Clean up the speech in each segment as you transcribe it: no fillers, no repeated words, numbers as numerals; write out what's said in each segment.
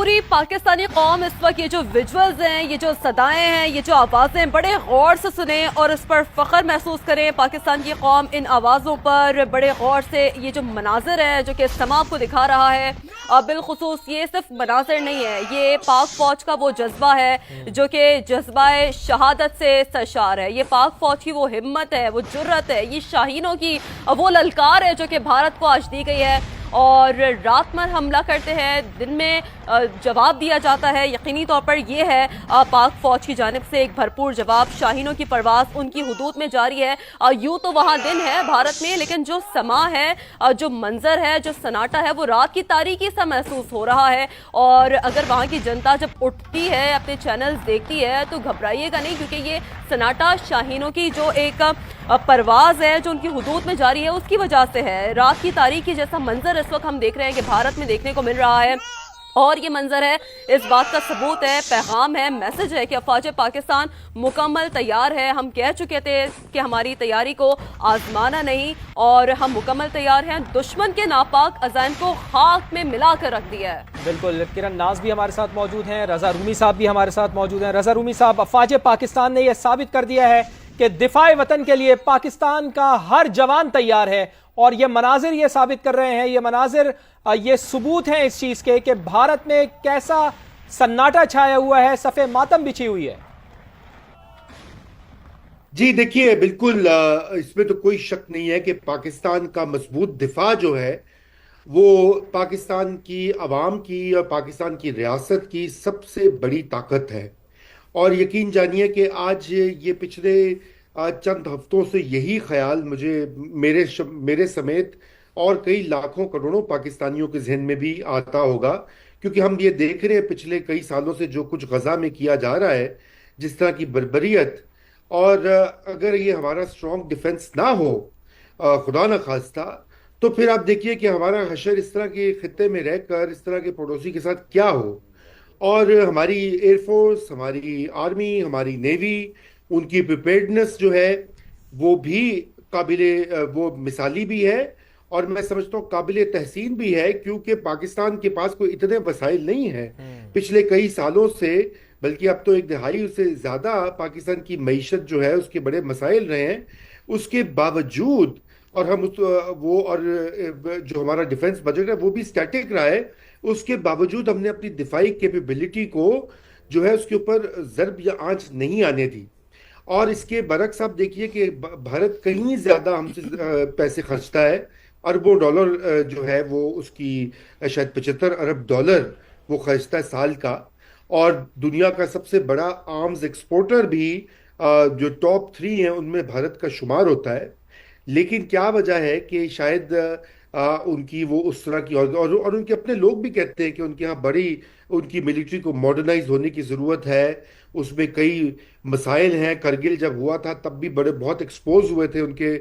پوری پاکستانی قوم اس وقت یہ جو ویجولز ہیں، یہ جو صدائیں ہیں، یہ جو آوازیں بڑے غور سے سنیں اور اس پر فخر محسوس کریں. پاکستان کی قوم ان آوازوں پر بڑے غور سے یہ جو مناظر ہے جو کہ سما کو دکھا رہا ہے، بالخصوص یہ صرف مناظر نہیں ہے، یہ پاک فوج کا وہ جذبہ ہے جو کہ جذبہ شہادت سے سرشار ہے. یہ پاک فوج کی وہ ہمت ہے، وہ جرت ہے، یہ شاہینوں کی وہ للکار ہے جو کہ بھارت کو آج دی گئی ہے. اور رات میں حملہ کرتے ہیں، دن میں جواب دیا جاتا ہے. یقینی طور پر یہ ہے پاک فوج کی جانب سے ایک بھرپور جواب. شاہینوں کی پرواز ان کی حدود میں جاری ہے. یوں تو وہاں دن ہے بھارت میں، لیکن جو سما ہے، جو منظر ہے، جو سناٹا ہے، وہ رات کی تاریکی سا محسوس ہو رہا ہے. اور اگر وہاں کی جنتا جب اٹھتی ہے، اپنے چینلز دیکھتی ہے، تو گھبرائیے گا نہیں، کیونکہ یہ سناٹا شاہینوں کی جو ایک پرواز ہے جو ان کی حدود میں جاری ہے اس کی وجہ سے ہے. رات کی تاریکی جیسا منظر اس وقت ہم دیکھ رہے ہیں کہ بھارت میں دیکھنے کو مل رہا ہے، اور یہ منظر ہے، اس بات کا ثبوت ہے، پیغام ہے، میسج ہے کہ افواج پاکستان مکمل تیار ہے. ہم کہہ چکے تھے کہ ہماری تیاری کو آزمانا نہیں، اور ہم مکمل تیار ہیں. دشمن کے ناپاک عزائم کو خاک میں ملا کر رکھ دیا ہے. بالکل. کرن ناز بھی ہمارے ساتھ موجود ہیں، رضا رومی صاحب بھی ہمارے ساتھ موجود ہیں. رضا رومی صاحب، افواج پاکستان نے یہ ثابت کر دیا ہے کہ دفاع وطن کے لیے پاکستان کا ہر جوان تیار ہے، اور یہ مناظر یہ ثابت کر رہے ہیں، یہ مناظر یہ ثبوت ہیں اس چیز کے کہ بھارت میں کیسا سناٹا چھایا ہوا ہے، صفِ ماتم بچھی ہوئی ہے. جی دیکھیے، بالکل اس میں تو کوئی شک نہیں ہے کہ پاکستان کا مضبوط دفاع جو ہے وہ پاکستان کی عوام کی اور پاکستان کی ریاست کی سب سے بڑی طاقت ہے. اور یقین جانیے کہ آج یہ پچھلے چند ہفتوں سے یہی خیال مجھے میرے سمیت اور کئی لاکھوں کروڑوں پاکستانیوں کے ذہن میں بھی آتا ہوگا، کیونکہ ہم یہ دیکھ رہے ہیں پچھلے کئی سالوں سے جو کچھ غزہ میں کیا جا رہا ہے، جس طرح کی بربریت. اور اگر یہ ہمارا اسٹرانگ ڈیفنس نہ ہو، خدا نہ خواستہ، تو پھر آپ دیکھیے کہ ہمارا حشر اس طرح کے خطے میں رہ کر اس طرح کے پڑوسی کے ساتھ کیا ہو. اور ہماری ایئر فورس، ہماری آرمی، ہماری نیوی، ان کی پریپیئرڈنس جو ہے وہ بھی وہ مثالی بھی ہے، اور میں سمجھتا ہوں قابل تحسین بھی ہے، کیونکہ پاکستان کے پاس کوئی اتنے وسائل نہیں ہیں پچھلے کئی سالوں سے، بلکہ اب تو ایک دہائی سے زیادہ پاکستان کی معیشت جو ہے اس کے بڑے مسائل رہے ہیں. اس کے باوجود اور ہم اور جو ہمارا ڈیفنس بجٹ ہے وہ بھی سٹیٹک رہا ہے، اس کے باوجود ہم نے اپنی دفاعی کیپیبلٹی کو جو ہے اس کے اوپر ضرب یا آنچ نہیں آنے دی. اور اس کے برعکس آپ دیکھیے کہ بھارت کہیں زیادہ ہم سے پیسے خرچتا ہے، اربوں ڈالر جو ہے وہ اس کی شاید 75 ارب ڈالر وہ خرچتا ہے سال کا، اور دنیا کا سب سے بڑا آرمز ایکسپورٹر بھی جو ٹاپ 3 ہیں ان میں بھارت کا شمار ہوتا ہے. لیکن کیا وجہ ہے کہ شاید ان کی وہ اس طرح کی اور ان کے اپنے لوگ بھی کہتے ہیں کہ ان کے ہاں ان کی ملٹری کو ماڈرنائز ہونے کی ضرورت ہے. اس میں کئی مسائل ہیں. کرگل جب ہوا تھا تب بھی بہت ایکسپوز ہوئے تھے ان کے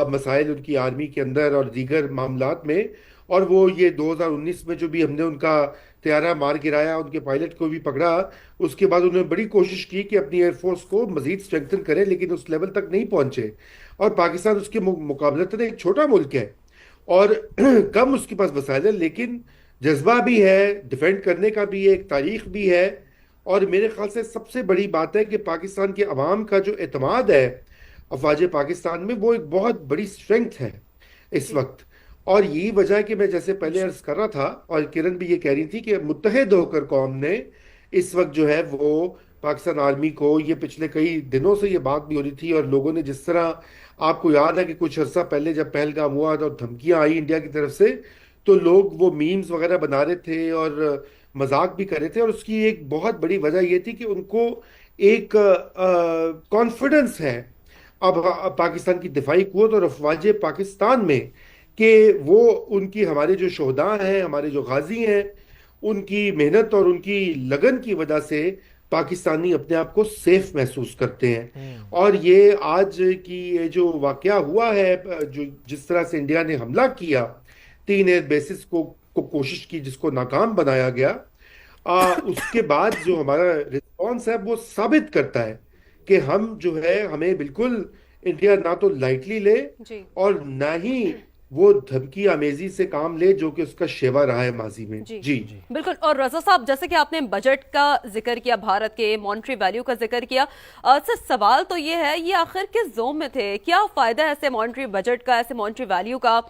مسائل ان کی آرمی کے اندر اور دیگر معاملات میں. اور وہ یہ 2019 میں جو بھی ہم نے ان کا طیارہ مار گرایا، ان کے پائلٹ کو بھی پکڑا، اس کے بعد انہوں نے بڑی کوشش کی کہ اپنی ایئر فورس کو مزید اسٹرینگتھن کریں، لیکن اس لیول تک نہیں پہنچے. اور پاکستان اس کے مقابلتاً ایک چھوٹا ملک ہے اور کم اس کے پاس وسائل ہے، لیکن جذبہ بھی ہے، ڈیفینڈ کرنے کا بھی ایک تاریخ بھی ہے. اور میرے خیال سے سب سے بڑی بات ہے کہ پاکستان کے عوام کا جو اعتماد ہے افواج پاکستان میں، وہ ایک بہت بڑی اسٹرینگتھ ہے اس وقت. اور یہی وجہ ہے کہ میں جیسے پہلے عرض کر رہا تھا، اور کرن بھی یہ کہہ رہی تھی، کہ متحد ہو کر قوم نے اس وقت جو ہے وہ پاکستان آرمی کو، یہ پچھلے کئی دنوں سے یہ بات بھی ہو رہی تھی، اور لوگوں نے جس طرح، آپ کو یاد ہے کہ کچھ عرصہ پہلے جب پہلگام ہوا اور دھمکیاں آئی انڈیا کی طرف سے، تو لوگ وہ میمز وغیرہ بنا رہے تھے اور مذاق بھی کر رہے تھے. اور اس کی ایک بہت بڑی وجہ یہ تھی کہ ان کو ایک کانفیڈنس ہے اب پاکستان کی دفاعی قوت اور افواج پاکستان میں، کہ وہ ان کی، ہمارے جو شہداء ہیں، ہمارے جو غازی ہیں، ان کی محنت اور ان کی لگن کی وجہ سے پاکستانی اپنے آپ کو سیف محسوس کرتے ہیں. اور یہ آج کی یہ جو واقعہ ہوا ہے، جس طرح سے انڈیا نے حملہ کیا 3 ایئر بیسز کو کوشش کی، جس کو ناکام بنایا گیا، اس کے بعد جو ہمارا رسپانس ہے وہ ثابت کرتا ہے کہ ہم جو ہے، ہمیں بالکل انڈیا نہ تو لائٹلی لے اور نہ ہی وہ دھمکی آمیزی سے کام لے جو کہ اس کا شیوا رہا ہے ماضی میں. جی بالکل. اور رضا صاحب جیسے کہ آپ نے بجٹ کا ذکر کیا, بھارت کے مانیٹری ویلیو کا ذکر کیا, سر سوال تو یہ ہے یہ آخر کس زوم میں تھے؟ کیا فائدہ ہے ایسے مانیٹری بجٹ کا, ایسے مانیٹری ویلیو کا,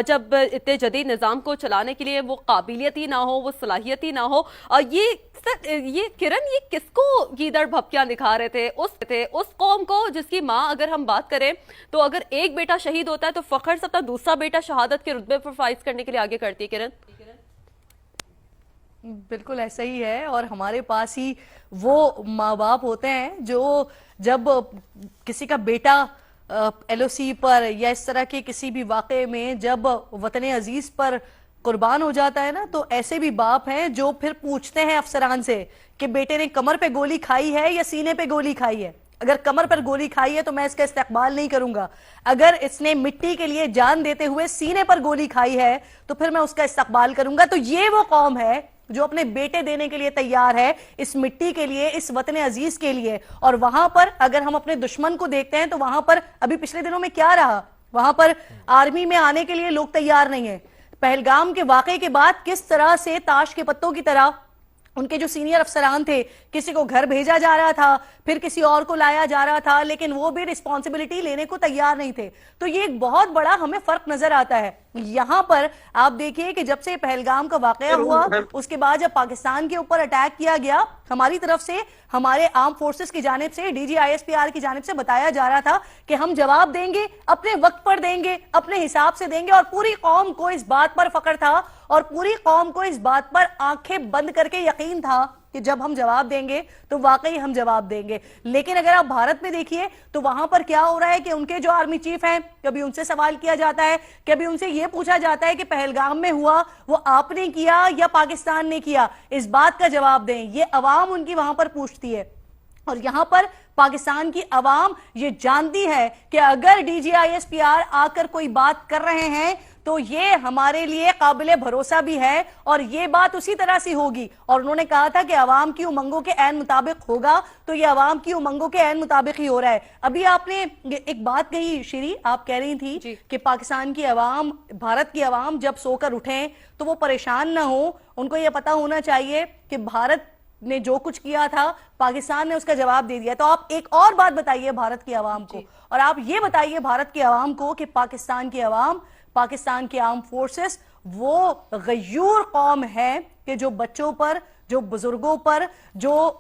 جب اتنے جدید نظام کو چلانے کے لیے وہ قابلیت ہی نہ ہو, وہ صلاحیت ہی نہ ہو؟ یہ کرن یہ کس کو گیدڑ بھپکیاں دکھا رہے تھے؟ اس قوم کو جس کی ماں, اگر ہم بات کریں تو اگر ایک بیٹا شہید ہوتا ہے تو فخر سے اپنا دوسرا بیٹا شہادت کے رتبے پر فائز کرنے کے لیے آگے کرتی ہے. کرن بالکل ایسا ہی ہے, اور ہمارے پاس ہی وہ ماں باپ ہوتے ہیں جو جب کسی کا بیٹا ایل او سی پر یا اس طرح کے کسی بھی واقعے میں جب وطن عزیز پر قربان ہو جاتا ہے نا, تو ایسے بھی باپ ہیں جو پھر پوچھتے ہیں افسران سے کہ بیٹے نے کمر پہ گولی کھائی ہے یا سینے پہ گولی کھائی ہے. اگر کمر پر گولی کھائی ہے تو میں اس کا استقبال نہیں کروں گا, اگر اس نے مٹی کے لیے جان دیتے ہوئے سینے پر گولی کھائی ہے تو پھر میں اس کا استقبال کروں گا. تو یہ وہ قوم ہے جو اپنے بیٹے دینے کے لیے تیار ہے, اس مٹی کے لیے, اس وطن عزیز کے لیے. اور وہاں پر اگر ہم اپنے دشمن کو دیکھتے ہیں تو وہاں پر ابھی پچھلے دنوں میں کیا رہا, وہاں پر آرمی میں آنے کے لیے لوگ تیار نہیں ہیں. پہلگام کے واقعے کے بعد کس طرح سے تاش کے پتوں کی طرح ان کے جو سینئر افسران تھے, کسی کو گھر بھیجا جا رہا تھا, پھر کسی اور کو لایا جا رہا تھا, لیکن وہ بھی رسپانسبلٹی لینے کو تیار نہیں تھے. تو یہ ایک بہت بڑا ہمیں فرق نظر آتا ہے. یہاں پر آپ دیکھیے کہ جب سے پہلگام کا واقعہ ہوا, اس کے بعد جب پاکستان کے اوپر اٹیک کیا گیا, ہماری طرف سے, ہمارے آرم فورسز کی جانب سے, D G I S P R کی جانب سے بتایا جا رہا تھا کہ ہم جواب دیں گے, اپنے وقت پر دیں گے, اپنے حساب سے دیں گے. اور پوری قوم کو اس بات پر فخر تھا اور پوری قوم کو اس بات پر آنکھیں بند کر کے یقین تھا کہ جب ہم جواب دیں گے تو واقعی ہم جواب دیں گے. لیکن اگر آپ بھارت میں دیکھیے تو وہاں پر کیا ہو رہا ہے کہ ان کے جو آرمی چیف ہیں, کبھی ان سے سوال کیا جاتا ہے, کبھی ان سے یہ پوچھا جاتا ہے کہ پہلگام میں ہوا وہ آپ نے کیا یا پاکستان نے کیا, اس بات کا جواب دیں. یہ عوام ان کی وہاں پر پوچھتی ہے. اور یہاں پر پاکستان کی عوام یہ جانتی ہے کہ اگر D G I S P R آ کر کوئی بات کر رہے ہیں تو یہ ہمارے لیے قابل بھروسہ بھی ہے, اور یہ بات اسی طرح سے ہوگی. اور انہوں نے کہا تھا کہ عوام کی امنگوں کے عین مطابق ہوگا, تو یہ عوام کی امنگوں کے عین مطابق ہی ہو رہا ہے. ابھی آپ نے ایک بات کہی شیری, آپ کہہ رہی تھی کہ پاکستان کی عوام, بھارت کی عوام جب سو کر اٹھیں تو وہ پریشان نہ ہو, ان کو یہ پتا ہونا چاہیے کہ بھارت نے جو کچھ کیا تھا پاکستان نے اس کا جواب دے دیا. تو آپ ایک اور بات بتائیے بھارت کی عوام کو, اور آپ یہ بتائیے بھارت کی عوام کو کہ پاکستان کی عوام, پاکستان کے آرم فورسز وہ غیور قوم ہے کہ جو بچوں پر, جو بزرگوں پر, جو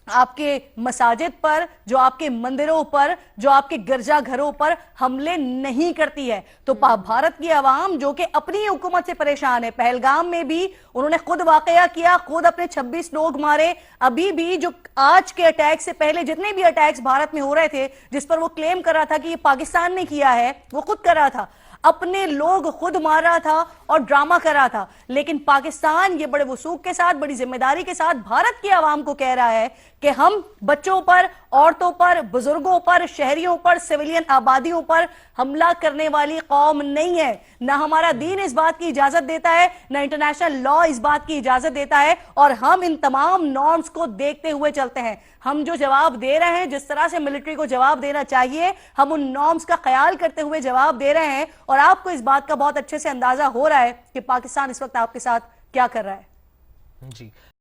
آپ کے مساجد پر, جو آپ کے مندروں پر, جو آپ کے گرجا گھروں پر حملے نہیں کرتی ہے. تو بھارت کی عوام جو کہ اپنی حکومت سے پریشان ہے, پہلگام میں بھی انہوں نے خود واقعہ کیا, خود اپنے 26 لوگ مارے. ابھی بھی جو آج کے اٹیک سے پہلے جتنے بھی اٹیکس بھارت میں ہو رہے تھے جس پر وہ کلیم کر رہا تھا کہ یہ پاکستان نے کیا ہے, وہ خود کر رہا تھا, اپنے لوگ خود مار رہا تھا اور ڈرامہ کر رہا تھا. لیکن پاکستان یہ بڑے وثوق کے ساتھ, بڑی ذمہ داری کے ساتھ بھارت کی عوام کو کہہ رہا ہے کہ ہم بچوں پر, عورتوں پر, بزرگوں پر, شہریوں پر, سویلین آبادیوں پر حملہ کرنے والی قوم نہیں ہے. نہ ہمارا دین اس بات کی اجازت دیتا ہے, نہ انٹرنیشنل لا اس بات کی اجازت دیتا ہے, اور ہم ان تمام نارمز کو دیکھتے ہوئے چلتے ہیں. ہم جو جواب دے رہے ہیں, جس طرح سے ملٹری کو جواب دینا چاہیے, ہم ان نارمز کا خیال کرتے ہوئے جواب دے رہے ہیں. اور آپ کو اس بات کا بہت اچھے سے اندازہ ہو رہا ہے کہ پاکستان اس وقت آپ کے ساتھ کیا کر رہا ہے. جی